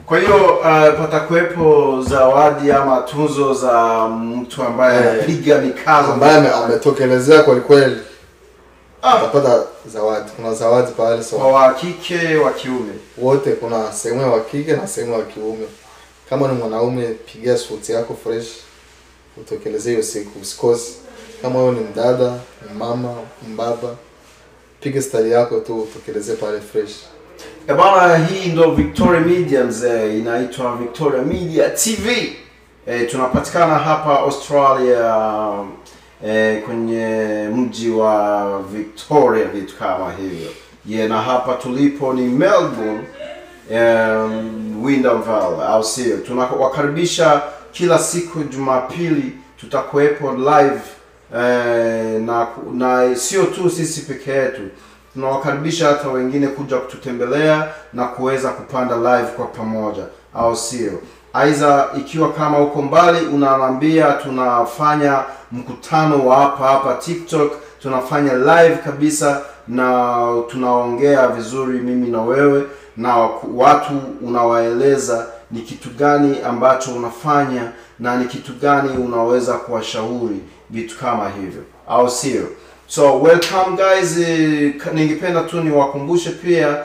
Kwa hiyo pata kuepo zawadi ama tuzo za mtu ambaye anapiga mikazo, ambaye ametokelezea kwa kweli. Utapata zawadi. Kuna zawadi pale. So wa kike wa kiume wote, kuna sehemu ya kike na sehemu ya kiume. Kama ni mwanaume, pigia suti yako fresh utokelezee hiyo siku, usikose. Kama wewe ni mdada, mama, mbaba, piga style yako tu utokelezee pale fresh. Bana, hii ndo Victoria Media mzee, inaitwa Victoria Media TV. Tunapatikana hapa Australia, kwenye mji wa Victoria, vitu kama hivyo. Na hapa tulipo ni Melbourne, Wyndham Valley, au sio? Tunawakaribisha kila siku Jumapili, tutakuwepo live na sio tu sisi peke yetu, tunawakaribisha hata wengine kuja kututembelea na kuweza kupanda live kwa pamoja, au sio? Aidha, ikiwa kama uko mbali, unaniambia tunafanya mkutano wa hapa TikTok, tunafanya live kabisa na tunaongea vizuri mimi na wewe, na watu unawaeleza ni kitu gani ambacho unafanya na ni kitu gani unaweza kuwashauri, vitu kama hivyo, au sio? So welcome guys. Ningependa tu niwakumbushe pia,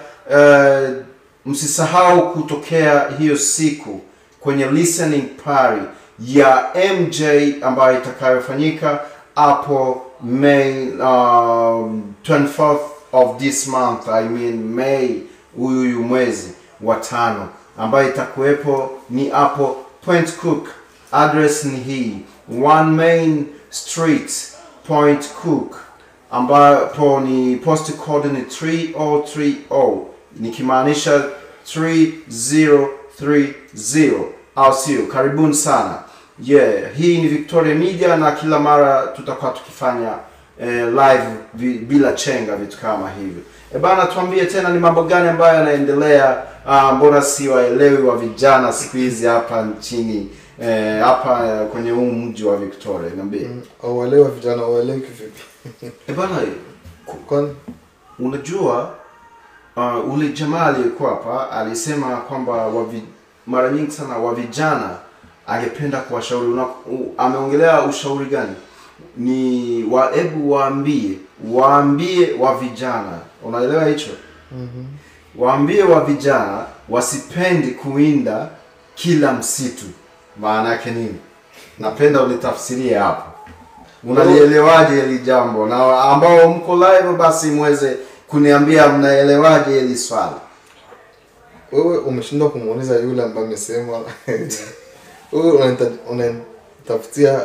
msisahau kutokea hiyo siku kwenye listening party ya MJ ambayo itakayofanyika hapo May 24th of this month, I mean May, huyu mwezi wa 5, ambayo itakuwepo ni hapo Point Cook. Address ni hii 1 Main Street, Point Cook, ambapo ni post code ni 3030, nikimaanisha 3030, au sio? Karibuni sana. Hii ni Victoria Media na kila mara tutakuwa tukifanya live bila chenga, vitu kama hivyo. Bana, tuambie tena ni mambo gani ambayo yanaendelea, mbona si waelewi wa vijana siku hizi hapa nchini, hapa kwenye huu mji wa Victoria? Niambie. Waelewa vijana, waelewi kivipi? Bana, unajua ule jamaa aliyekuwa hapa alisema kwamba mara nyingi sana wa vijana angependa kuwashauri. Ameongelea ushauri gani? Ni hebu waambie wa vijana, unaelewa hicho? Waambie wa vijana wasipendi kuinda kila msitu. Maana yake nini? Napenda ulitafsirie hapo. Unalielewaje hili jambo? Na ambao mko live basi muweze kuniambia mnaelewaje hili swali. Wewe umeshindwa kumuuliza yule ambaye amesema. Wewe unatafutia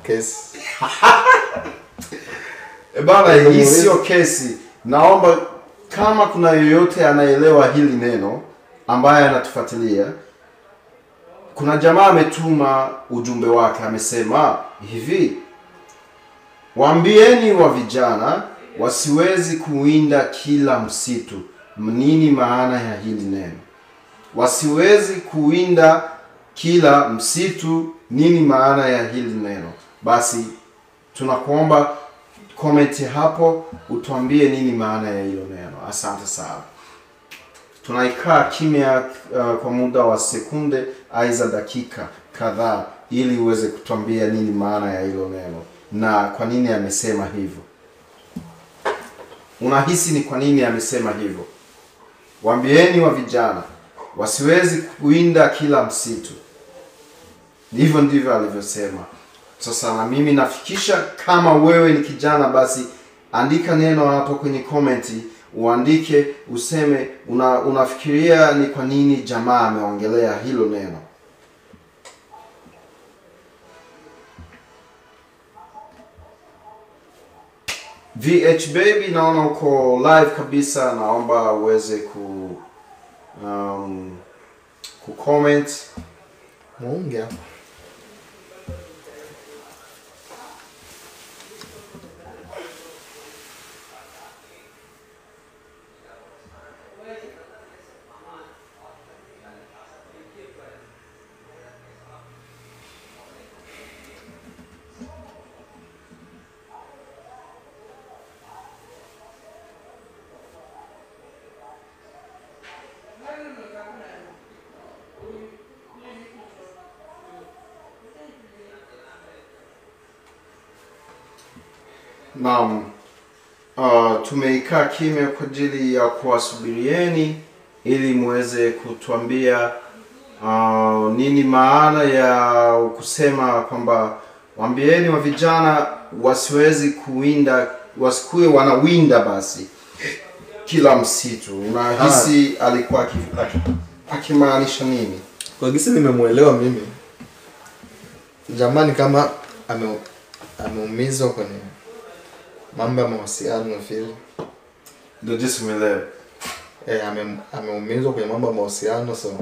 kesi. Bana, hii sio kesi. Naomba kama kuna yoyote anaelewa hili neno ambaye anatufuatilia. Kuna jamaa ametuma ujumbe wake, amesema hivi: waambieni wa vijana wasiwezi kuinda kila msitu. Nini maana ya hili neno? Wasiwezi kuinda kila msitu, nini maana ya hili neno? Basi tunakuomba comment hapo utuambie nini maana ya hilo neno. Asante sana. Tunaikaa kimya kwa muda wa sekunde aidha dakika kadhaa ili uweze kutuambia nini maana ya hilo neno na kwa nini amesema hivyo. Unahisi ni kwa nini amesema hivyo? Waambieni wa vijana wasiwezi kuinda kila msitu. Hivyo ndivyo alivyosema. Sasa na mimi nafikisha, kama wewe ni kijana basi andika neno hapo kwenye komenti, uandike useme unafikiria ni kwa nini jamaa ameongelea hilo neno. VH baby, naona uko live kabisa, naomba uweze ku comment. Muunge hapo. Naam, tumeikaa kimya kwa ajili ya kuwasubirieni ili muweze kutuambia nini maana ya kusema kwamba waambieni wa vijana wasiwezi kuwinda, wasikuwe wanawinda basi kila msitu. Unahisi alikuwa akimaanisha nini? Kwa gisi nimemuelewa mimi, jamani, kama ameumizwa kwenye mambo ya mahusiano na vile. Ndio jinsi umeelewa. ameumizwa kwenye mambo ya mahusiano, so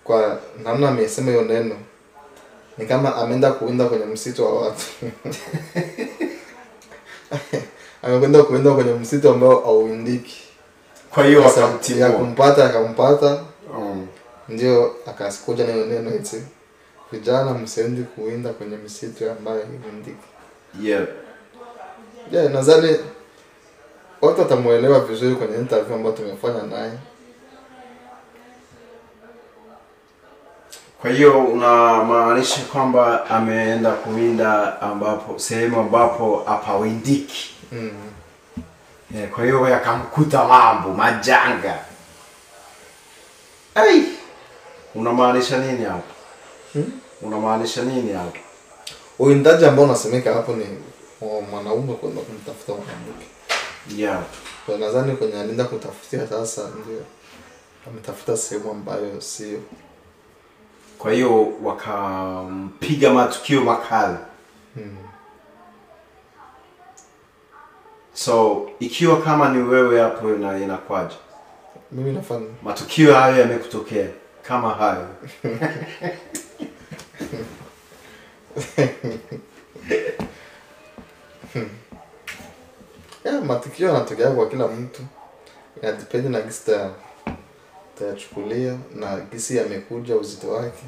kwa namna amesema hiyo neno ni kama ameenda kuinda kwenye msitu wa watu. Amekwenda kuinda kwenye msitu ambao hauindiki. Kwa hiyo akamtimua, akampata. Ndio akasikuja na hiyo neno eti vijana msiendi kuinda kwenye msitu ambayo haiindiki. Yeah, nadhani watu watamuelewa vizuri kwenye interview ambayo tumefanya naye. Kwa hiyo unamaanisha kwamba ameenda kuinda ambapo sehemu ambapo hapawindiki. Kwa hiyo yakamkuta mambo majanga. Unamaanisha nini hapo? Unamaanisha nini hapo? Uwindaji ambao unasemeka hapo ni mwanaume kwenda kumtafuta mwanamke. Kwa nadhani kwenye alinda kutafutia sasa ndio ametafuta sehemu ambayo sio. Kwa hiyo wakampiga matukio makali. So ikiwa kama ni wewe hapo na inakwaje? Mimi nafanya matukio hayo yamekutokea kama hayo. Matukio yanatokea kwa kila mtu. Inadepend na gisi tayachukulia na gisi yamekuja uzito wake.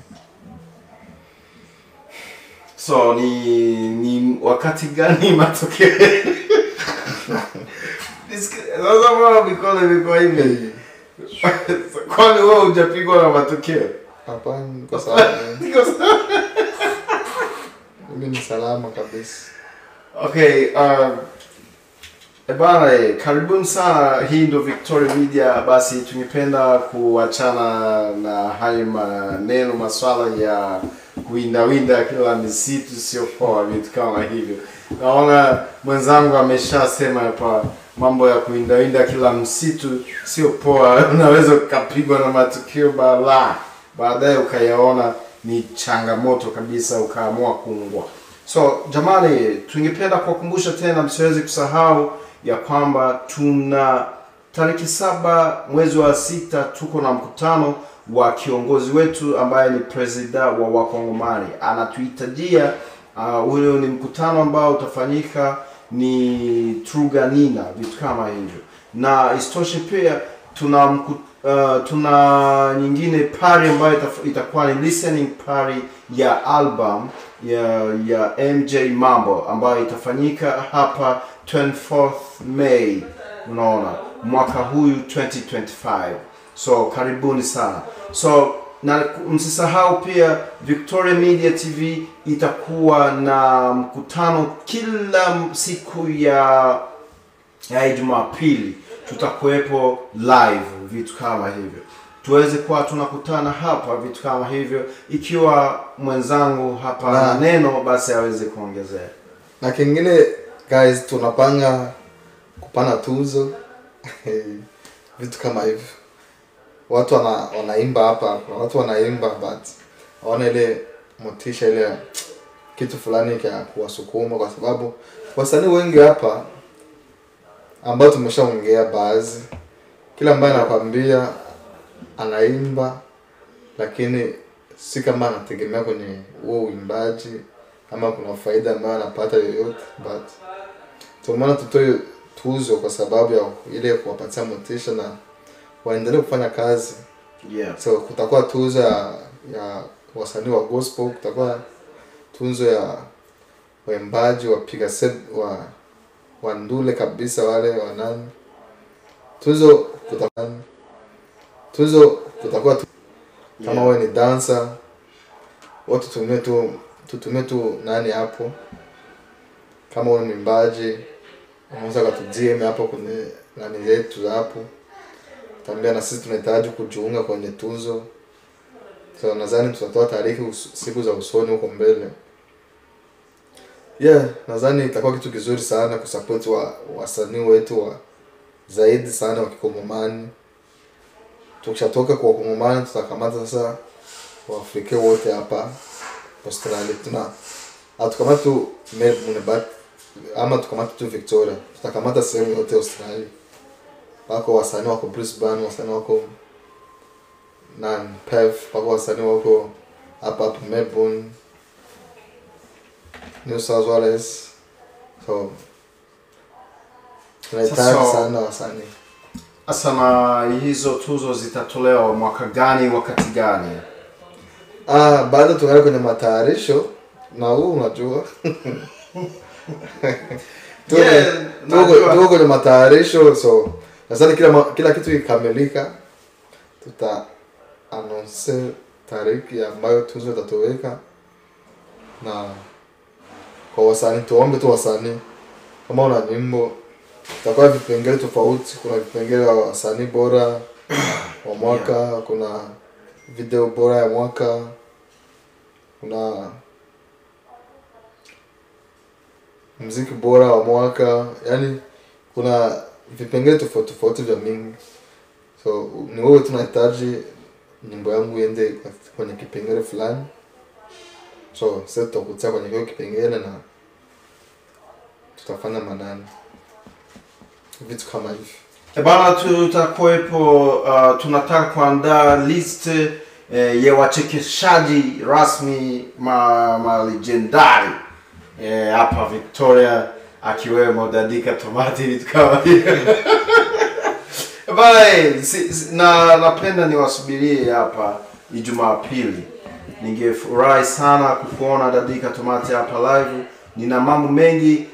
So ni wakati gani matokeo? Sasa mbona mikolo imekuwa hivi? Kwani wewe hujapigwa na matokeo? Hapana, niko sawa. Mimi ni salama kabisa. Okay, bana, karibuni sana. Hii ndio Victoria Media. Basi tungependa kuachana na hayo maneno maswala ya kuwinda kila misitu, sio poa vitu kama hivyo. Naona mwenzangu ameshasema hapa mambo ya kuwinda kila msitu sio poa. Unaweza ukapigwa na matukio baadaye ukayaona ni changamoto kabisa, ukaamua kuungua. So jamani, tungependa kuwakumbusha tena msiweze kusahau ya kwamba tuna tarehe 7 mwezi wa 6 tuko na mkutano wa kiongozi wetu ambaye ni president wa Wakongomani. Anatuhitajia ule ni mkutano ambao utafanyika ni Truganina, vitu kama hivyo. Na istoshe pia tuna nyingine party ambayo itakuwa ni listening party ya album ya MJ Mambo ambayo itafanyika hapa 24th May, unaona, mwaka huyu 2025. So karibuni sana. So na msisahau pia Victoria Media TV itakuwa na mkutano kila siku ya Jumapili. Tutakuwepo live, vitu kama hivyo. Tuweze kuwa tunakutana hapa, vitu kama hivyo. Ikiwa mwenzangu hapa na neno, basi aweze kuongezea. Na kingine guys, tunapanga kupana tuzo. Vitu kama hivyo. Watu wanaimba hapa, watu wanaimba but hawana ile motisha, ile kitu fulani cha kuwasukuma, kwa sababu wasanii wengi hapa ambao tumeshaongea baadhi, kila ambaye anakwambia anaimba lakini si kama anategemea kwenye huo uimbaji ama kuna faida ambayo anapata yoyote, but tumeona tutoe tuzo kwa sababu ya ile kuwapatia motisha na waendelee kufanya kazi. So kutakuwa tuzo ya wasanii wa gospel, kutakuwa tuzo ya waimbaji wapiga wa ndule kabisa, wale wanani. Tuzo kutakuwa kama wewe ni dancer, watu tutumie tu nani hapo. Kama wewe ni mwimbaji, unaweza DM hapo kwenye nani yetu hapo. Tambia na sisi tunahitaji kujiunga kwenye tuzo. So nadhani tutatoa tarehe siku za usoni huko mbele. Nadhani itakuwa kitu kizuri sana kusupport wasanii wetu wa zaidi sana wa Kikongomani. Tukishatoka kwa Kongomani tutakamata sasa Waafrika wote hapa Australia. Atukamata tu Melbourne ama tukamata tu Victoria. Tutakamata sehemu yote Australia. wako wasanii wako Brisbane, wasanii wako Perth, wako wasanii wako hapa Melbourne, New South Wales. So tunahitaji sana wasanii. Asana, hizo tuzo zitatolewa mwaka gani, wakati gani? Bado tungali kwenye matayarisho na huu unajua. Tuko kwenye matayarisho, so nadhani kila kitu ikamilika tuta announce tarehe ambayo tuzo itatoweka. Na kwa wasanii tuombe tu wasanii kama una nyimbo tutakuwa vipengele tofauti. Kuna vipengele wa wasanii bora wa mwaka, kuna video bora ya mwaka, kuna muziki bora wa mwaka, yani kuna vipengele tofauti vya mingi. So ni wewe tunahitaji nyimbo yangu iende kwenye kipengele fulani, so sasa tutakutia kwenye hiyo kipengele na tutafanya manani vitu kama hivi. Bana, tutakuwepo, tunataka kuandaa list ya wachekeshaji rasmi ma legendary hapa Victoria, akiwemo Dadika Tomati, vitu kama hivyo. Bana, napenda niwasubirie hapa Jumapili. Ningefurahi sana kukuona Dadika Tomati hapa live. Nina mambo mengi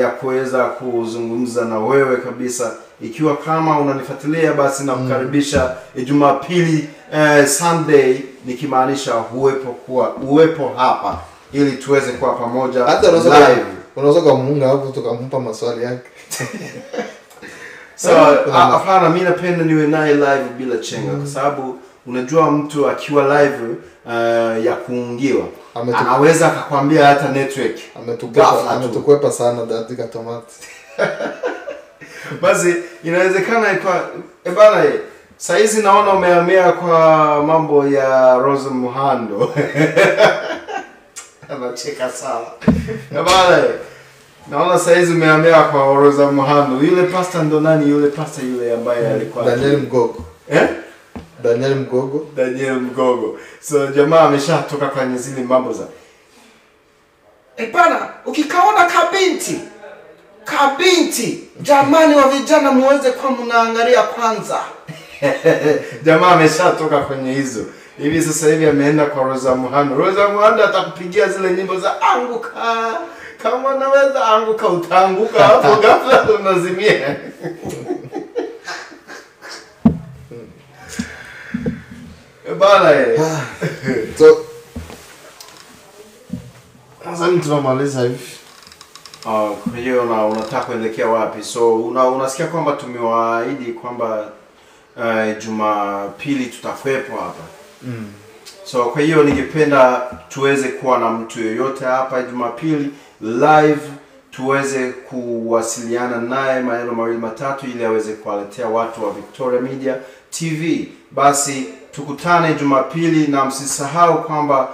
ya kuweza kuzungumza na wewe kabisa. Ikiwa kama unanifuatilia basi nakukaribisha Jumapili, Sunday, nikimaanisha uwepo hapa ili tuweze kuwa pamoja. Hata live unaweza kumunga hapo tukampa maswali yake. So hapana, mimi napenda niwe naye live bila chenga, kwa sababu unajua mtu akiwa live ya kuungiwa anaweza akakwambia hata network ametukwepa sana Dadika Tomati. Basi inawezekana kwa bana, saizi naona umehamia kwa mambo ya Rose Muhando. Anacheka sana. Bana, naona saizi umehamia kwa Rose Muhando. Yule pastor ndo nani yule pastor yule ambaye alikuwa Daniel Mgogo. Daniel Mgogo. So jamaa ameshatoka kwenye zile mambo za bana, ukikaona kabinti jamani wa vijana muweze kwa mnaangalia kwanza. Jamaa ameshatoka kwenye hizo. Hivi sasa hivi ameenda kwa Rose Muhando. Rose Muhando atakupigia zile nyimbo za anguka. Kama unaweza anguka utaanguka hapo ghafla unazimia. Bana, so sasa tunamaliza hivi. Kwa hiyo unataka kuelekea wapi? So unasikia kwamba tumewaahidi kwamba Jumapili tutakuwepo hapa. So kwa hiyo ningependa tuweze kuwa na mtu yoyote hapa Jumapili live, tuweze kuwasiliana naye maneno mawili matatu ili aweze kuwaletea watu wa Victoria Media TV. Basi tukutane Jumapili, na msisahau kwamba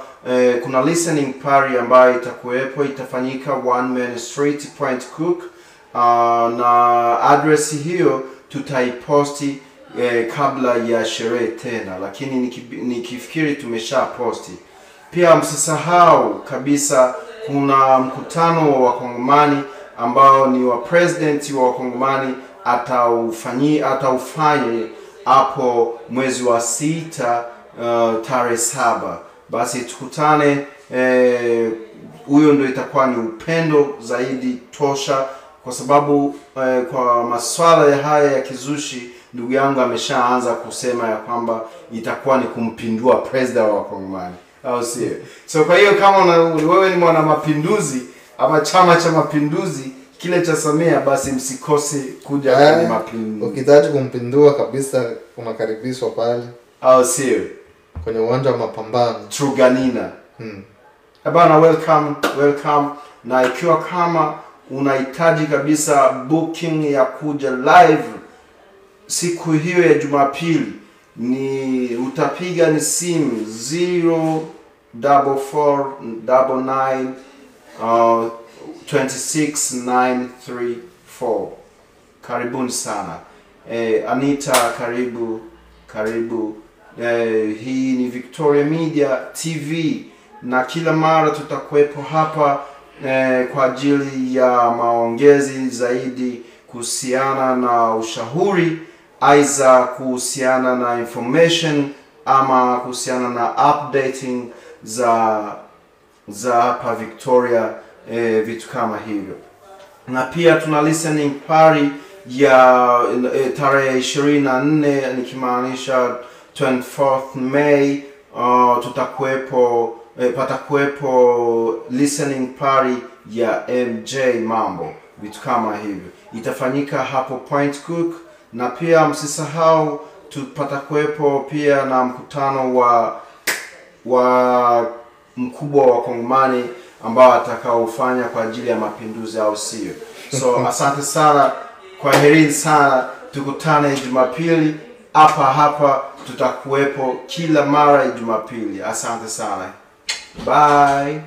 kuna listening party ambayo itakuwepo, itafanyika 1 Main Street, Point Cook, na address hiyo tutaiposti kabla ya sherehe tena, lakini nikifikiri tumesha posti. Pia msisahau kabisa kuna mkutano wa Wakongomani ambao ni wa president wa Wakongomani ataufanye hapo mwezi wa 6 tarehe 7. Basi tukutane, huyo ndio itakuwa ni upendo zaidi tosha, kwa sababu kwa masuala ya haya ya kizushi ndugu yangu ameshaanza kusema ya kwamba itakuwa ni kumpindua president wa Wakongomani, au sio? So kwa hiyo kama wewe ni mwana mapinduzi ama chama cha mapinduzi kile cha Samia, basi msikose kuja kwenye mapinduzi. Ukitaka kumpindua kabisa unakaribishwa pale, au sio? Kwenye uwanja wa mapambano Truganina. Bana, welcome. Na ikiwa kama unahitaji kabisa booking ya kuja live siku hiyo ya Jumapili, ni utapiga ni simu 04499 26934. Karibuni sana. Anita, karibu. Hii ni Victoria Media TV, na kila mara tutakuwepo hapa kwa ajili ya maongezi zaidi kuhusiana na ushauri, aidha kuhusiana na information ama kuhusiana na updating za hapa Victoria, vitu kama hivyo. Na pia tuna listening party ya tarehe 24, nikimaanisha 24th May. Patakuwepo listening party ya MJ Mambo, vitu kama hivyo. Itafanyika hapo Point Cook, na pia msisahau patakuwepo pia na mkutano wa mkubwa wa Kongomani ambao atakaofanya kwa ajili ya mapinduzi, au sio? So asante sana, kwaherini sana, tukutane Jumapili hapa tutakuwepo kila mara Jumapili. Asante sana, bye.